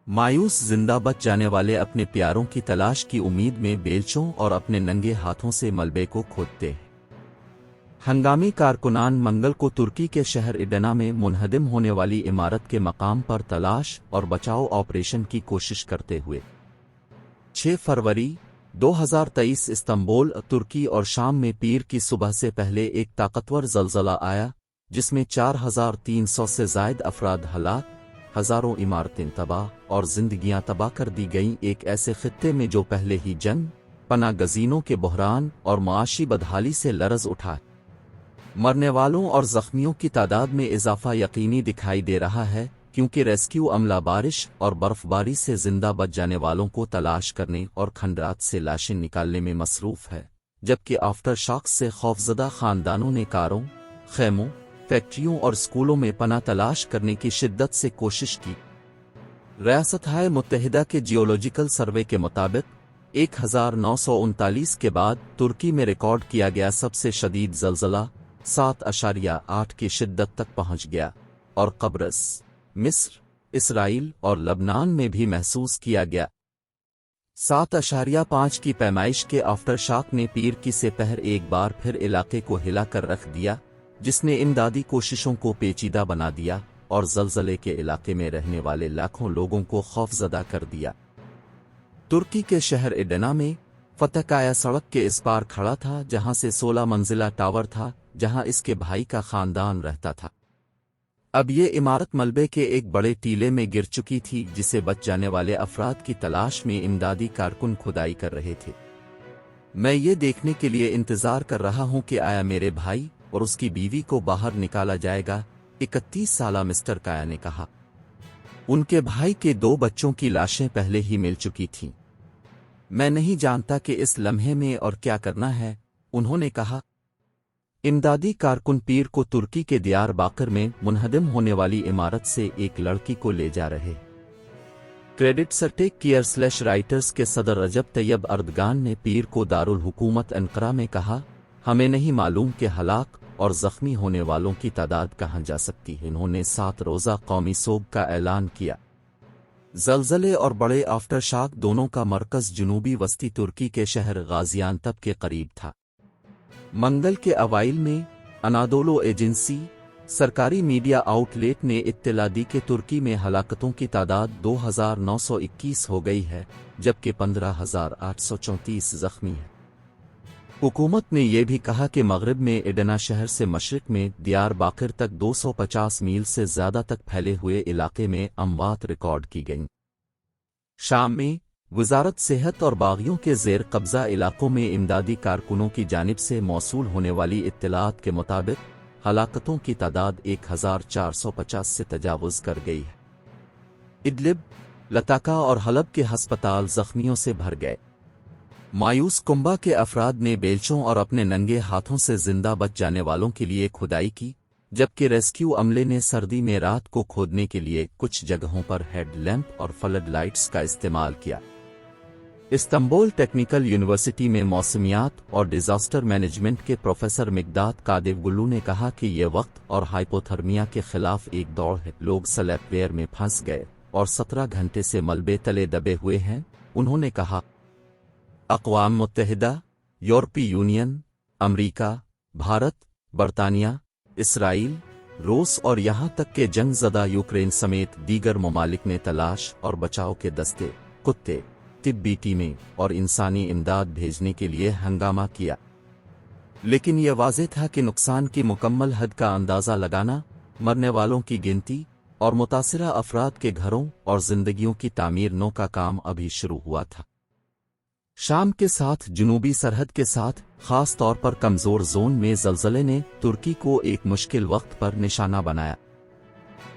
मायूस जिंदा बच जाने वाले अपने प्यारों की तलाश की उम्मीद में बेलचों और अपने नंगे हाथों से मलबे को खोदते हैं। हंगामी कारकुनान मंगल को तुर्की के शहर इडना में मुनहदिम होने वाली इमारत के मकाम पर तलाश और बचाव ऑपरेशन की कोशिश करते हुए 6 फरवरी 2023 इस्तांबुल तुर्की और शाम में पीर की सुबह से पहले एक ताकतवर ज़लज़ला आया जिसमें 4300 से ज़ायद अफराद हलाक, हज़ारों इमारतें तबाह और जिंदगियां तबाह कर दी गईं। एक ऐसे खित्ते में जो पहले ही जंग, पनाह गज़ीनों के बहरान और माशी बदहाली से लरज़ उठा, मरने वालों और ज़ख्मियों की तादाद में इजाफा यकीनी दिखाई दे रहा है क्योंकि रेस्क्यू अमला बारिश और बर्फबारी से जिंदा बच जाने वालों को तलाश करने और खंडरात से लाशें निकालने में मसरूफ़ है, जबकि आफ्टर शॉक्स से खौफजदा खानदानों ने कारों, खैमों, फैक्ट्रियों और स्कूलों में पनाह तलाश करने की शिद्दत से कोशिश की। रियासत-ए मुत्तहिदा के जियोलॉजिकल सर्वे के मुताबिक 1939 के बाद तुर्की में रिकॉर्ड किया गया सबसे शदीद ज़लज़ला 7.8 की शिद्दत तक पहुंच गया और कब्रस, मिस्र, इसराइल और लबनान में भी महसूस किया गया। 7.5 की पैमाइश के आफ्टर शॉक ने पीर की से पहर एक बार फिर इलाके को हिला कर रख दिया, जिसने इमदादी कोशिशों को पेचीदा बना दिया और ज़लज़ले के इलाके में रहने वाले लाखों लोगों को खौफज़दा कर दिया। तुर्की के शहर इडना में फतहकाया सड़क के इस पार खड़ा था जहां से 16 मंजिला टावर था जहां इसके भाई का खानदान रहता था। अब ये इमारत मलबे के एक बड़े टीले में गिर चुकी थी जिसे बच जाने वाले अफराद की तलाश में इमदादी कारकुन खुदाई कर रहे थे। मैं ये देखने के लिए इंतजार कर रहा हूं कि आया मेरे भाई और उसकी बीवी को बाहर निकाला जाएगा, 31 साला मिस्टर काया ने कहा। उनके भाई के 2 बच्चों की लाशें पहले ही मिल चुकी थीं। मैं नहीं जानता कि इस लम्हे में और क्या करना है, उन्होंने कहा। इमदादी कारकुन पीर को तुर्की के दियार बाकर में मुनहदिम होने वाली इमारत से एक लड़की को ले जा रहे। क्रेडिट सर्टेक केयर राइटर्स के सदर रजब तैयब अर्दगान ने पीर को दारुल हुकूमत अंकारा में कहा, हमें नहीं मालूम कि हलाक और जख्मी होने वालों की तादाद कहां जा सकती है। इन्होंने 7 रोज़ा कौमी सोग का ऐलान किया। ज़लज़ले और बड़े आफ्टर शॉक दोनों का मरकज़ जनूबी वस्ती तुर्की के शहर गाजियानतब के करीब था। मंगल के अवाइल में अनादोलो एजेंसी, सरकारी मीडिया आउटलेट ने इत्तला दी कि तुर्की में हलाकतों की तादाद 2921 हो गई है, जबकि 15,834 जख्मी हैं। हुकूमत ने यह भी कहा कि मगरिब में इडना शहर से मशरिक में दियार बाकर तक 250 मील से ज़्यादा तक फैले हुए इलाके में अमवात रिकॉर्ड की गईं। शाम में वजारत सेहत और बागियों के ज़ेर कब्ज़ा इलाकों में इमदादी कारकुनों की जानिब से मौसूल होने वाली इत्तलात के मुताबिक हलाकतों की तादाद 1450 से तजावुज़ कर गई है। इदलिब, लताका और हलब के हस्पताल ज़ख्मियों से भर गए। मायूस कुंबा के अफराद ने बेलचों और अपने नंगे हाथों से जिंदा बच जाने वालों के लिए खुदाई की, जबकि रेस्क्यू अमले ने सर्दी में रात को खोदने के लिए कुछ जगहों पर हेडलैम्प और फ्लड लाइट्स का इस्तेमाल किया। इस्तांबुल टेक्निकल यूनिवर्सिटी में मौसमियात और डिजास्टर मैनेजमेंट के प्रोफेसर मिकदाद कादेवगुल्लू ने कहा कि ये वक्त और हाइपोथर्मिया के खिलाफ एक दौड़ है। लोग स्लैपवेयर में फंस गए और 17 घंटे से मलबे तले दबे हुए हैं, उन्होंने कहा। अक़वाम मुत्तहिदा, यूरोपीय यूनियन, अमरीका, भारत, बरतानिया, इसराइल, रूस और यहां तक कि जंग-ज़दा यूक्रेन समेत दीगर ममालिक ने तलाश और बचाव के दस्ते, कुत्ते, तिब्बी टीमें और इंसानी इमदाद भेजने के लिए हंगामा किया। लेकिन यह वाज़ेह था कि नुकसान की मुकम्मल हद का अंदाज़ा लगाना, मरने वालों की गिनती और मुतासिरा अफराद के घरों और जिंदगियों की तामीर नो का काम अभी शुरू हुआ था। शाम के साथ जनूबी सरहद के साथ खास तौर पर कमजोर जोन में ज़लज़ले ने तुर्की को एक मुश्किल वक्त पर निशाना बनाया।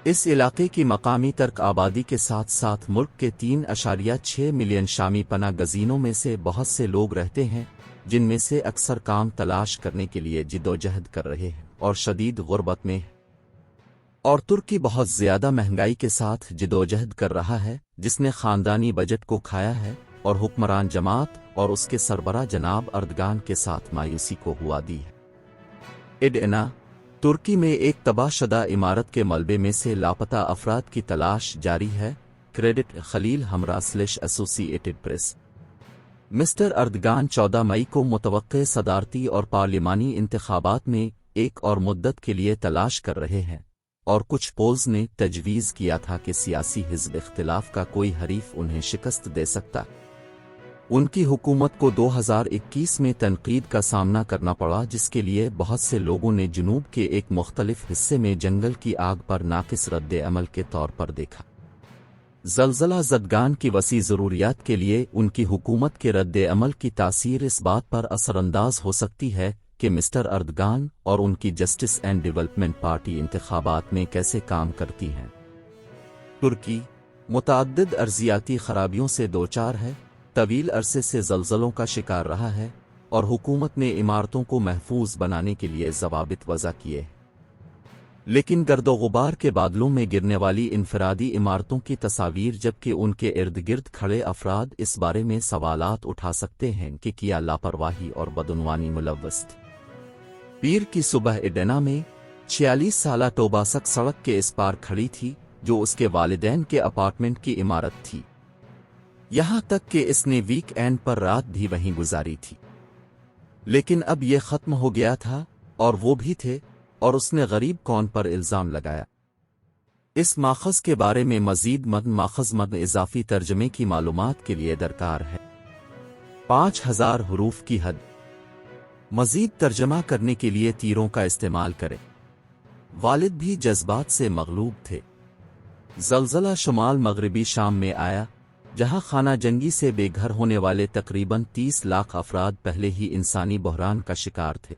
इस इलाके की मकामी तर्क आबादी के साथ साथ मुल्क के 3.6 मिलियन शामी पनाह गज़ीनों में से बहुत से लोग रहते हैं, जिनमें से अक्सर काम तलाश करने के लिए जिद्दोजहद कर रहे हैं और शदीद गुर्बत में है। और तुर्की बहुत ज़्यादा महंगाई के साथ जिद्दोजहद कर रहा है, जिसने ख़ानदानी बजट को खाया है और हुक्मरान जमात और उसके सरबराह जनाब अर्दगान के साथ मायूसी को हुआ दी है। इडना, तुर्की में एक तबाहशुदा इमारत के मलबे में से लापता अफराद की तलाश जारी है। क्रेडिट खलील हमरा /एसोसिएटेड प्रेस। मिस्टर अर्दगान 14 मई को मुतवक्के सदारती और पार्लिमानी इंतखाबात में एक और मुद्दत के लिए तलाश कर रहे हैं, और कुछ पोल्स ने तजवीज़ किया था कि सियासी हिज़्ब इख्तिलाफ का कोई हरीफ उन्हें शिकस्त दे सकता। उनकी हुकूमत को 2021 में तनकीद का सामना करना पड़ा, जिसके लिए बहुत से लोगों ने जुनूब के एक मुख्तलिफ हिस्से में जंगल की आग पर नाकिस रद्द अमल के तौर पर देखा। ज़लज़ला ज़दगान की वसी ज़रूरियात के लिए उनकी हुकूमत के रद्द अमल की तासीर इस बात पर असरअंदाज हो सकती है कि मिस्टर अर्दगान और उनकी जस्टिस एंड डेवलपमेंट पार्टी इंतखाबात में कैसे काम करती हैं। तुर्की मुतअद्दिद अर्जियाती खराबियों से दोचार है, तवील अरसे से ज़लज़लों का शिकार रहा है, और हुकूमत ने इमारतों को महफूज बनाने के लिए ज़वाबित वज़ा किए, लेकिन गर्दो-गुबार के बादलों में गिरने वाली इनफरादी इमारतों की तस्वीर, जबकि उनके इर्द गिर्द खड़े अफराद इस बारे में सवालात उठा सकते हैं कि क्या लापरवाही और बदउनवानी मुलव्वस थी। पीर की सुबह एडेना में 46 साला टोबासक सड़क के इस पार खड़ी थी, जो उसके वालिदैन के अपार्टमेंट की इमारत थी। यहां तक कि इसने वीक एंड पर रात भी वहीं गुजारी थी, लेकिन अब यह खत्म हो गया था, और वो भी थे, और उसने गरीब कौन पर इल्जाम लगाया। इस माखज़ के बारे में मज़ीद माखज़ इजाफी तर्जमे की मालूमात के लिए दरकार है 5000 हरूफ की हद। मज़ीद तर्जमा करने के लिए तीरों का इस्तेमाल करें। वालिद भी जज्बात से मगलूब थे। ज़लज़ला शुमाल मगरबी शाम में आया, जहां खाना जंगी से बेघर होने वाले तकरीबन 30 लाख अफराद पहले ही इंसानी बहरान का शिकार थे।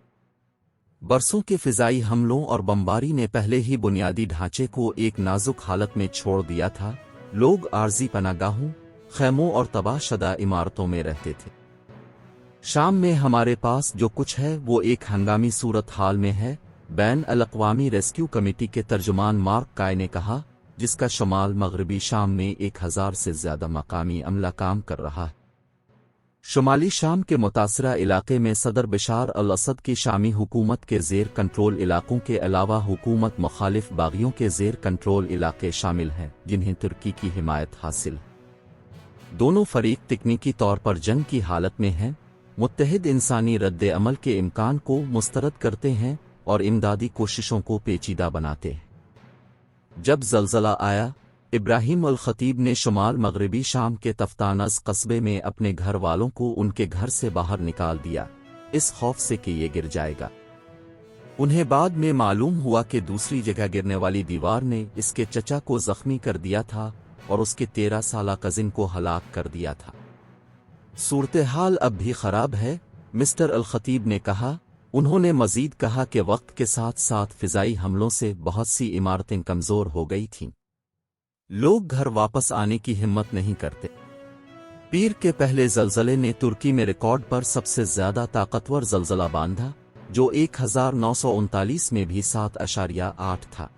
बरसों के फिजाई हमलों और बमबारी ने पहले ही बुनियादी ढांचे को एक नाजुक हालत में छोड़ दिया था। लोग आर्जी पनागाहों, खैमों और तबाहशुदा इमारतों में रहते थे। शाम में हमारे पास जो कुछ है वो एक हंगामी सूरत हाल में है, बैन अल-अक़वामी रेस्क्यू कमेटी के तर्जुमान मार्क काय ने कहा, जिसका शुमाल मगरबी शाम में 1000 से ज़्यादा मकामी अमला काम कर रहा है। शुमाली शाम के मुतासरा इलाके में सदर बशार अल-असद की शामी हुकूमत के ज़ेर कंट्रोल इलाकों के अलावा हुकूमत मुखालिफ बागियों के ज़ेर कंट्रोल इलाके शामिल हैं, जिन्हें तुर्की की हिमायत हासिल है। दोनों फरीक तकनीकी तौर पर जंग की हालत में हैं, मुत्तहिद इंसानी रद्द अमल के इम्कान को मुस्तरद करते हैं और इमदादी कोशिशों को पेचीदा बनाते हैं। जब ज़लज़ला आया, इब्राहिम अल-खतीब ने शुमाल मगरबी शाम के तफ्तानस कस्बे में अपने घर वालों को उनके घर से बाहर निकाल दिया, इस खौफ से कि ये गिर जाएगा। उन्हें बाद में मालूम हुआ कि दूसरी जगह गिरने वाली दीवार ने इसके चचा को जख्मी कर दिया था और उसके 13 साला कजिन को हलाक कर दिया था। सूरत हाल अब भी खराब है, मिस्टर अल-खतीब ने कहा। उन्होंने मजीद कहा कि वक्त के साथ साथ फिजाई हमलों से बहुत सी इमारतें कमज़ोर हो गई थीं। लोग घर वापस आने की हिम्मत नहीं करते। पीर के पहले ज़लज़ले ने तुर्की में रिकॉर्ड पर सबसे ज़्यादा ताकतवर ज़लज़ला बांधा, जो 1939 में भी 7.8 था।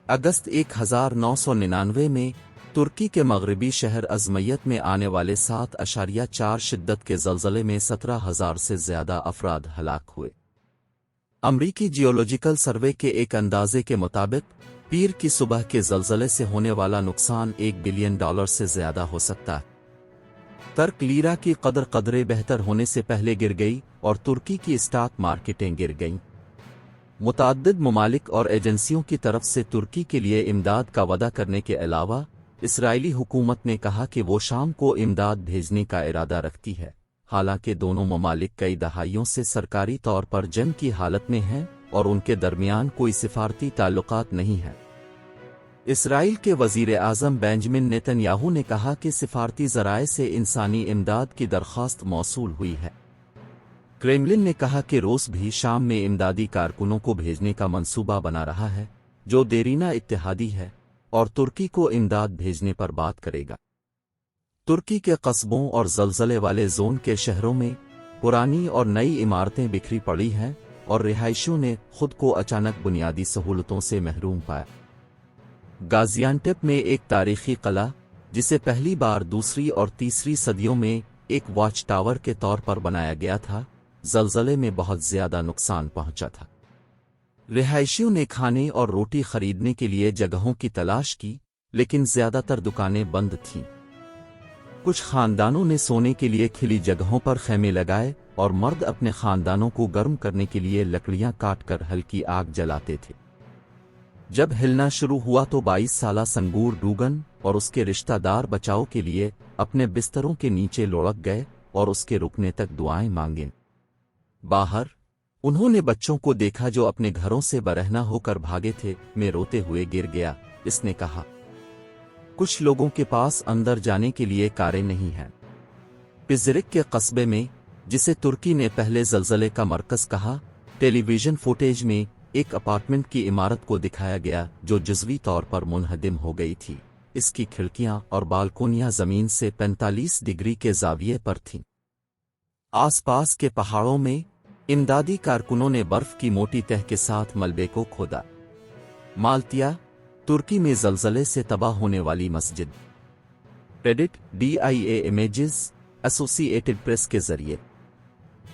अगस्त 1999 में तुर्की के मगरबी शहर अज़मयत में आने वाले 7.4 शिद्दत के ज़लज़ले में 17,000 से ज़्यादा अफराद हलाक हुए। अमरीकी जियोलॉजिकल सर्वे के एक अंदाजे के मुताबिक पीर की सुबह के ज़लज़ले से होने वाला नुकसान $1 बिलियन से ज़्यादा हो सकता है। तर्क लीरा की कदरे बेहतर होने से पहले गिर गई और तुर्की की स्टॉक मार्केटें गिर गईं। मुतअद्दिद ममालिक और एजेंसियों की तरफ से तुर्की के लिए इमदाद का वादा करने के अलावा इसराइली हुकूमत ने कहा कि वो शाम को इमदाद भेजने का इरादा रखती है। हालांकि दोनों ममालिक कई दहाइयों से सरकारी तौर पर जंग की हालत में हैं और उनके दरमियान कोई सिफारती ताल्लुकात नहीं है। इसराइल के वज़ीर आज़म बेंजामिन नेतन्याहू ने कहा कि सिफारती ज़राए से इंसानी इमदाद की दरख्वास्त मौसूल हुई है। क्रेमलिन ने कहा कि रूस भी शाम में इमदादी कारकुनों को भेजने का मंसूबा बना रहा है, जो देरीना इत्तेहादी है और तुर्की को इमदाद भेजने पर बात करेगा। तुर्की के कस्बों और ज़लज़ले वाले जोन के शहरों में पुरानी और नई इमारतें बिखरी पड़ी हैं और रिहायशियों ने खुद को अचानक बुनियादी सहूलतों से महरूम पाया। गाजियान्टेप में एक तारीखी किला, जिसे पहली बार दूसरी और तीसरी सदियों में एक वॉच टावर के तौर पर बनाया गया था, ज़लज़ले में बहुत ज़्यादा नुकसान पहुंचा था। रिहायशियों ने खाने और रोटी खरीदने के लिए जगहों की तलाश की, लेकिन ज्यादातर दुकानें बंद थीं। कुछ खानदानों ने सोने के लिए खिली जगहों पर खैमे लगाए और मर्द अपने खानदानों को गर्म करने के लिए लकड़ियां काटकर हल्की आग जलाते थे। जब हिलना शुरू हुआ तो 22 साला संगूर डूगन और उसके रिश्तेदार बचाव के लिए अपने बिस्तरों के नीचे लुढ़क गए और उसके रुकने तक दुआएं मांगें। बाहर उन्होंने बच्चों को देखा जो अपने घरों से बरहना होकर भागे थे। मैं रोते हुए गिर गया, इसने कहा। कुछ लोगों के पास अंदर जाने के लिए कारें नहीं हैं। पिज़रिक के कस्बे में, जिसे तुर्की ने पहले ज़लज़ले का मरकज़ कहा, टेलीविज़न फुटेज में एक अपार्टमेंट की इमारत को दिखाया गया जो जुज़वी तौर पर मुनहदिम हो गई थी। इसकी खिड़कियां और बालकोनियां ज़मीन से 45 डिग्री के ज़ाविये पर थीं। आसपास के पहाड़ों में इमदादी कारकुनों ने बर्फ की मोटी तह के साथ मलबे को खोदा। माल्टिया, तुर्की में ज़लज़ले से तबाह होने वाली मस्जिद। Credit DIA images, associated press के जरिए।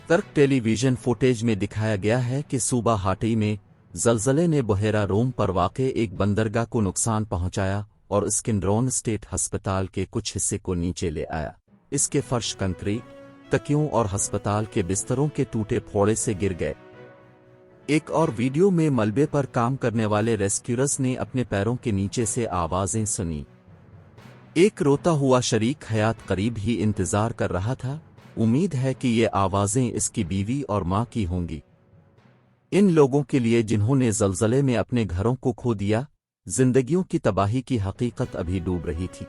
तर्क टेलीविजन फुटेज में दिखाया गया है कि सूबा हाटी में ज़लज़ले ने बहेरा रोम पर वाक़े एक बंदरगाह को नुकसान पहुंचाया और स्किंड्रोन स्टेट अस्पताल के कुछ हिस्से को नीचे ले आया। इसके फर्श कंक्रीट, तकियों और अस्पताल के बिस्तरों के टूटे फोड़े से गिर गए। एक और वीडियो में मलबे पर काम करने वाले रेस्क्यूअर्स ने अपने पैरों के नीचे से आवाजें सुनी। एक रोता हुआ शरीक हयात करीब ही इंतजार कर रहा था। उम्मीद है कि ये आवाजें इसकी बीवी और मां की होंगी। इन लोगों के लिए जिन्होंने ज़लज़ले में अपने घरों को खो दिया, जिंदगियों की तबाही की हकीकत अभी डूब रही थी।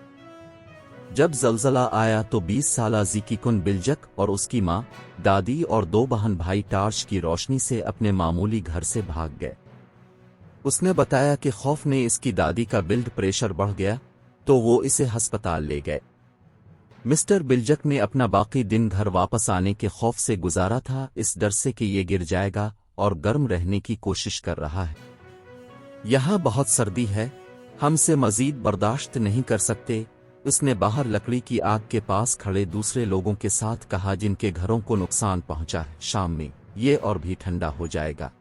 जब ज़लज़ला आया तो 20 साला ज़ीकीकुन बिल्जक और उसकी मां, दादी और 2 बहन भाई टार्च की रोशनी से अपने मामूली घर से भाग गए। उसने बताया कि खौफ ने इसकी दादी का ब्लड प्रेशर बढ़ गया तो वो इसे अस्पताल ले गए। मिस्टर बिल्जक ने अपना बाकी दिन घर वापस आने के खौफ से गुजारा था, इस डर से कि ये गिर जाएगा और गर्म रहने की कोशिश कर रहा है। यहाँ बहुत सर्दी है, हमसे मजीद बर्दाश्त नहीं कर सकते। उसने बाहर लकड़ी की आग के पास खड़े दूसरे लोगों के साथ कहा जिनके घरों को नुकसान पहुंचा है, शाम में ये और भी ठंडा हो जाएगा।